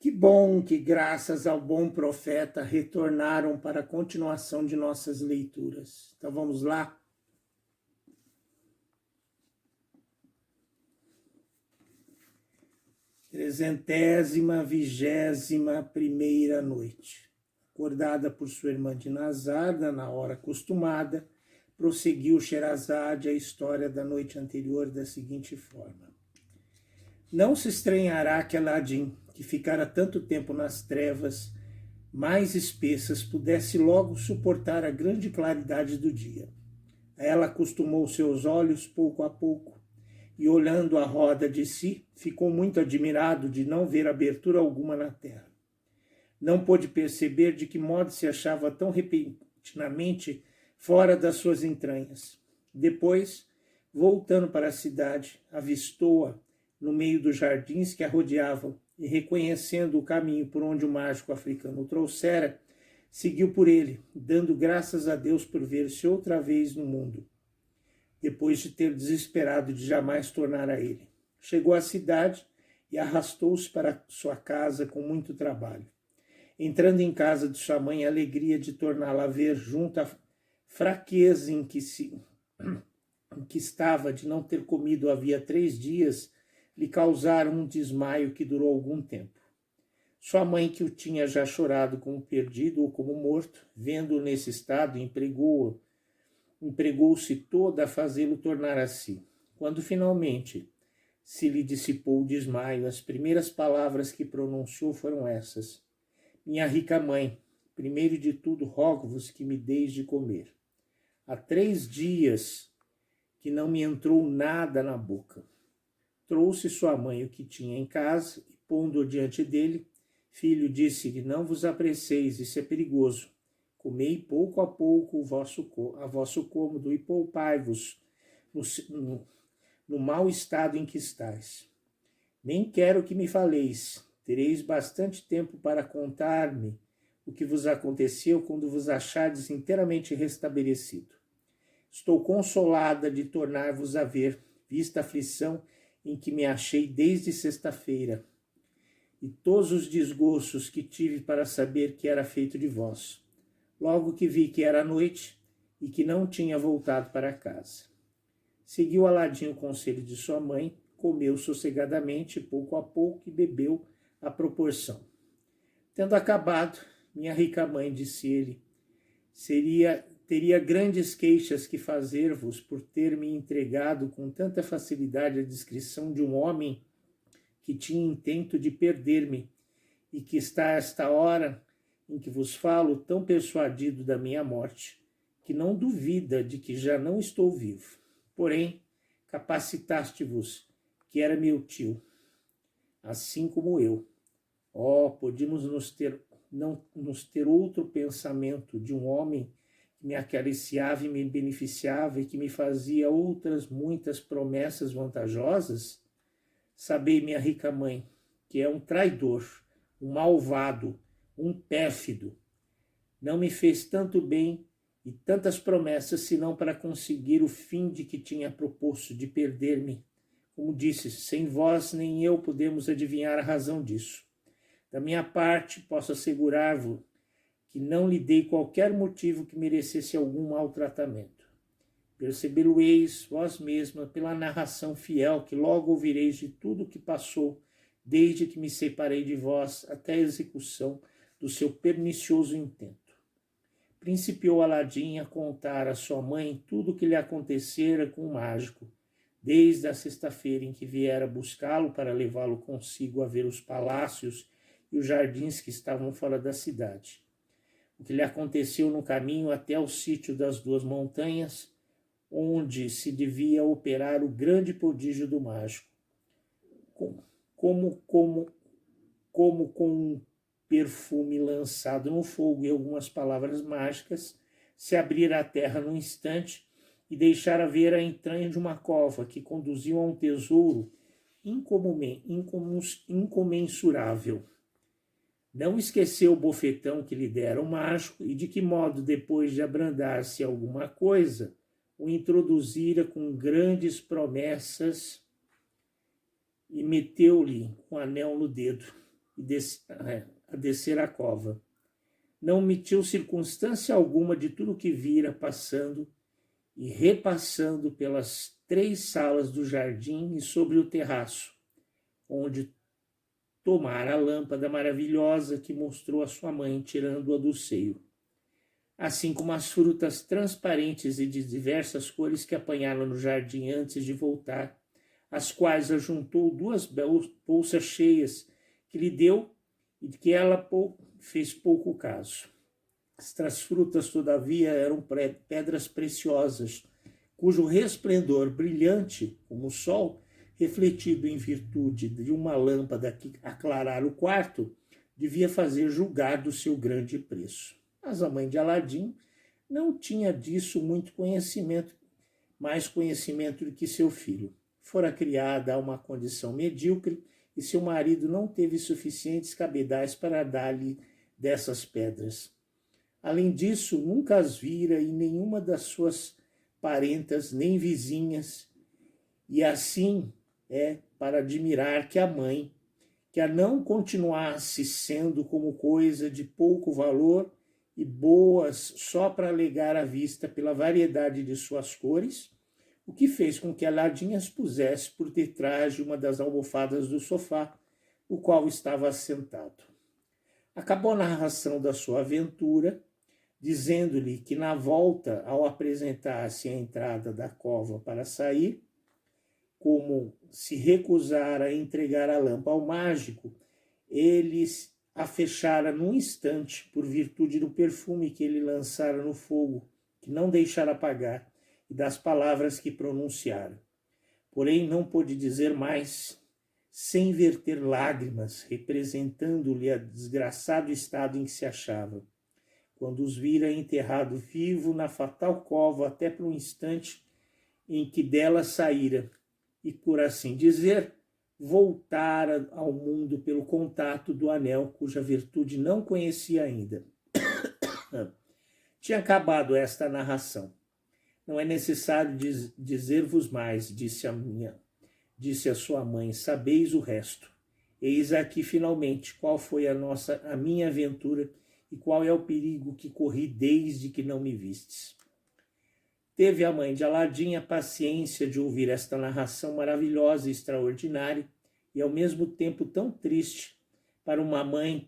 Que bom que, graças ao bom profeta, retornaram para a continuação de nossas leituras. Então vamos lá? Trezentésima, 21ª noite. Acordada por sua irmã Dinazada, na hora acostumada, prosseguiu Sherazade a história da noite anterior da seguinte forma. Não se estranhará que Aladim, que ficara tanto tempo nas trevas mais espessas, pudesse logo suportar a grande claridade do dia. A ela acostumou seus olhos pouco a pouco, e olhando à roda de si, ficou muito admirado de não ver abertura alguma na terra. Não pôde perceber de que modo se achava tão repentinamente fora das suas entranhas. Depois, voltando para a cidade, avistou-a no meio dos jardins que a rodeavam, e reconhecendo o caminho por onde o mágico africano o trouxera, seguiu por ele, dando graças a Deus por ver-se outra vez no mundo, depois de ter desesperado de jamais tornar a ele. Chegou à cidade e arrastou-se para sua casa com muito trabalho. Entrando em casa de sua mãe, a alegria de torná-la a ver, junto à fraqueza em que estava de não ter comido havia 3 dias, lhe causaram um desmaio que durou algum tempo. Sua mãe, que o tinha já chorado como perdido ou como morto, vendo-o nesse estado, empregou-se toda a fazê-lo tornar a si. Quando finalmente se lhe dissipou o desmaio, as primeiras palavras que pronunciou foram essas: minha rica mãe, primeiro de tudo rogo-vos que me deis de comer. Há 3 dias que não me entrou nada na boca. Trouxe sua mãe o que tinha em casa e, pondo-o diante dele, filho, disse-lhe, não vos apresseis, isso é perigoso. Comei pouco a pouco a vosso cômodo e poupai-vos no mau estado em que estáis. Nem quero que me faleis. Tereis bastante tempo para contar-me o que vos aconteceu quando vos achardes inteiramente restabelecido. Estou consolada de tornar-vos a ver, vista a aflição em que me achei desde sexta-feira, e todos os desgostos que tive para saber que era feito de vós. Logo que vi que era noite e que não tinha voltado para casa. Seguiu Aladim o conselho de sua mãe, comeu sossegadamente, pouco a pouco, e bebeu à proporção. Tendo acabado, minha rica mãe, disse ele, teria grandes queixas que fazer-vos por ter me entregado com tanta facilidade a descrição de um homem que tinha intento de perder-me e que está a esta hora em que vos falo tão persuadido da minha morte, que não duvida de que já não estou vivo. Porém, capacitaste-vos, que era meu tio, assim como eu. Podíamos não nos ter outro pensamento de um homem que me acariciava e me beneficiava e que me fazia outras muitas promessas vantajosas? Sabei, minha rica mãe, que é um traidor, um malvado, um pérfido. Não me fez tanto bem e tantas promessas, senão para conseguir o fim de que tinha proposto, de perder-me. Como disse, sem vós nem eu podemos adivinhar a razão disso. Da minha parte, posso assegurar-vos que não lhe dei qualquer motivo que merecesse algum maltratamento. Percebê-lo-eis vós mesma pela narração fiel que logo ouvireis de tudo o que passou, desde que me separei de vós até a execução do seu pernicioso intento. Principiou Aladim a contar à sua mãe tudo o que lhe acontecera com o mágico, desde a sexta-feira em que viera buscá-lo para levá-lo consigo a ver os palácios e os jardins que estavam fora da cidade. O que lhe aconteceu no caminho até o sítio das 2 montanhas, onde se devia operar o grande prodígio do mágico. Como com um perfume lançado no fogo e algumas palavras mágicas, se abrira a terra num instante e deixara ver a entranha de uma cova que conduziu a um tesouro incomensurável. Não esqueceu o bofetão que lhe dera o mágico e de que modo, depois de abrandar-se alguma coisa, o introduzira com grandes promessas e meteu-lhe um anel no dedo. a descer a cova. Não omitiu circunstância alguma de tudo que vira passando e repassando pelas 3 salas do jardim e sobre o terraço, onde tomara a lâmpada maravilhosa que mostrou a sua mãe tirando-a do seio, assim como as frutas transparentes e de diversas cores que apanharam no jardim antes de voltar, as quais ajuntou 2 bolsas cheias que lhe deu e de que ela fez pouco caso. Estas frutas, todavia, eram pedras preciosas, cujo resplendor brilhante, como o sol, refletido em virtude de uma lâmpada que aclarara o quarto, devia fazer julgar do seu grande preço. Mas a mãe de Aladim não tinha disso muito conhecimento, mais conhecimento do que seu filho. Fora criada a uma condição medíocre e seu marido não teve suficientes cabedais para dar-lhe dessas pedras. Além disso, nunca as vira em nenhuma das suas parentas nem vizinhas, e assim é para admirar que a mãe, que a não continuasse sendo como coisa de pouco valor e boas só para alegar à vista pela variedade de suas cores, o que fez com que Aladim as pusesse por detrás de uma das almofadas do sofá, no qual estava assentado. Acabou a narração da sua aventura, dizendo-lhe que na volta, ao apresentar-se à entrada da cova para sair, como se recusara a entregar a lâmpada ao mágico, ele a fechara num instante por virtude do perfume que ele lançara no fogo, que não deixara apagar, e das palavras que pronunciara. Porém, não pôde dizer mais, sem verter lágrimas, representando-lhe o desgraçado estado em que se achava. Quando os vira enterrado vivo na fatal cova até por um instante em que dela saíra, e, por assim dizer, voltara ao mundo pelo contato do anel, cuja virtude não conhecia ainda. Tinha acabado esta narração. Não é necessário dizer-vos mais, disse a sua mãe, sabeis o resto. Eis aqui, finalmente, qual foi a minha aventura e qual é o perigo que corri desde que não me vistes. Teve a mãe de Aladim a paciência de ouvir esta narração maravilhosa e extraordinária e ao mesmo tempo tão triste para uma mãe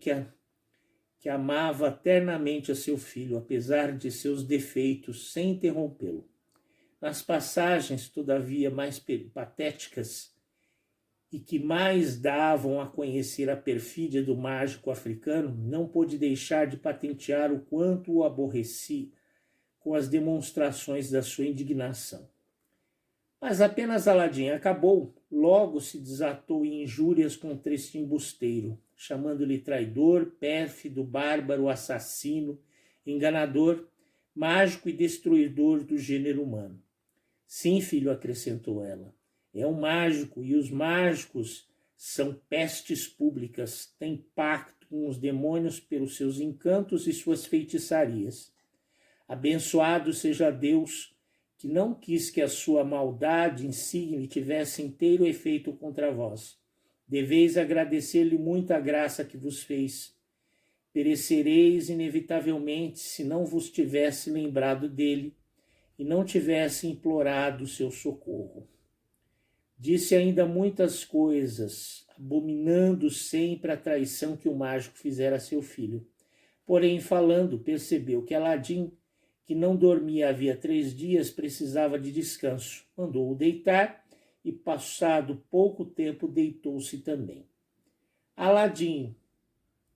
que amava ternamente a seu filho, apesar de seus defeitos, sem interrompê-lo. Nas passagens, todavia, mais patéticas e que mais davam a conhecer a perfídia do mágico africano, não pôde deixar de patentear o quanto o aborreci com as demonstrações da sua indignação. Mas apenas Aladim acabou, logo se desatou em injúrias contra este embusteiro, chamando-lhe traidor, pérfido, bárbaro, assassino, enganador, mágico e destruidor do gênero humano. Sim, filho, acrescentou ela, é um mágico e os mágicos são pestes públicas, têm pacto com os demônios pelos seus encantos e suas feitiçarias. Abençoado seja Deus, que não quis que a sua maldade insigne tivesse inteiro efeito contra vós. Deveis agradecer-lhe muito a graça que vos fez. Perecereis inevitavelmente se não vos tivesse lembrado dele e não tivesse implorado o seu socorro. Disse ainda muitas coisas, abominando sempre a traição que o mágico fizera a seu filho. Porém, falando, percebeu que Aladim, que não dormia havia 3 dias, precisava de descanso. Mandou-o deitar e, passado pouco tempo, deitou-se também. Aladim,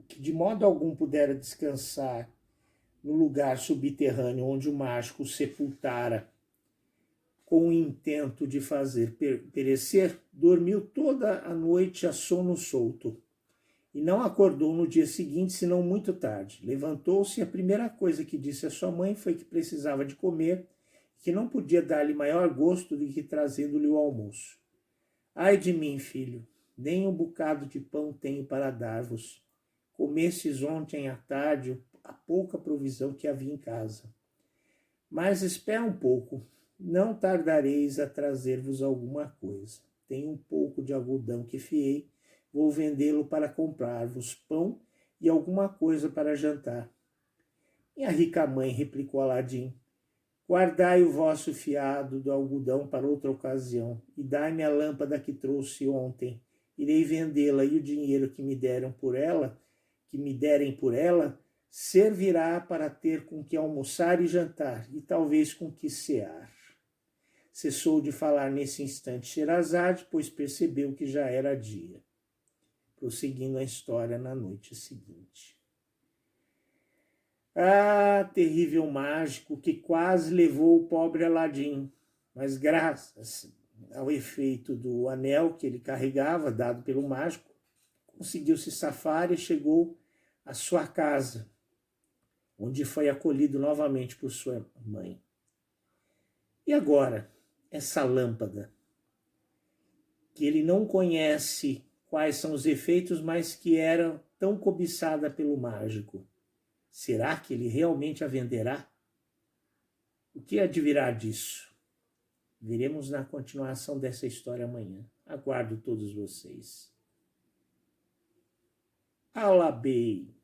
que de modo algum pudera descansar no lugar subterrâneo onde o mágico o sepultara com o intento de fazer perecer, dormiu toda a noite a sono solto e não acordou no dia seguinte, senão muito tarde. Levantou-se e a primeira coisa que disse à sua mãe foi que precisava de comer e que não podia dar-lhe maior gosto do que trazendo-lhe o almoço. Ai de mim, filho, nem um bocado de pão tenho para dar-vos. Comestes ontem à tarde a pouca provisão que havia em casa. Mas espera um pouco, não tardareis a trazer-vos alguma coisa. Tenho um pouco de algodão que fiei, Vou vendê-lo para comprar-vos pão e alguma coisa para jantar. Minha rica mãe, replicou Aladim, guardai o vosso fiado do algodão para outra ocasião e dai-me a lâmpada que trouxe ontem. Irei vendê-la e o dinheiro que me derem por ela, servirá para ter com que almoçar e jantar e talvez com que cear. Cessou de falar nesse instante Sherazade, pois percebeu que já era dia. Prosseguindo a história na noite seguinte. Ah, terrível mágico que quase levou o pobre Aladim, mas graças ao efeito do anel que ele carregava, dado pelo mágico, conseguiu se safar e chegou à sua casa, onde foi acolhido novamente por sua mãe. E agora, essa lâmpada, que ele não conhece quais são os efeitos, mas que era tão cobiçada pelo mágico. Será que ele realmente a venderá? O que advirá disso? Veremos na continuação dessa história amanhã. Aguardo todos vocês. Alabei!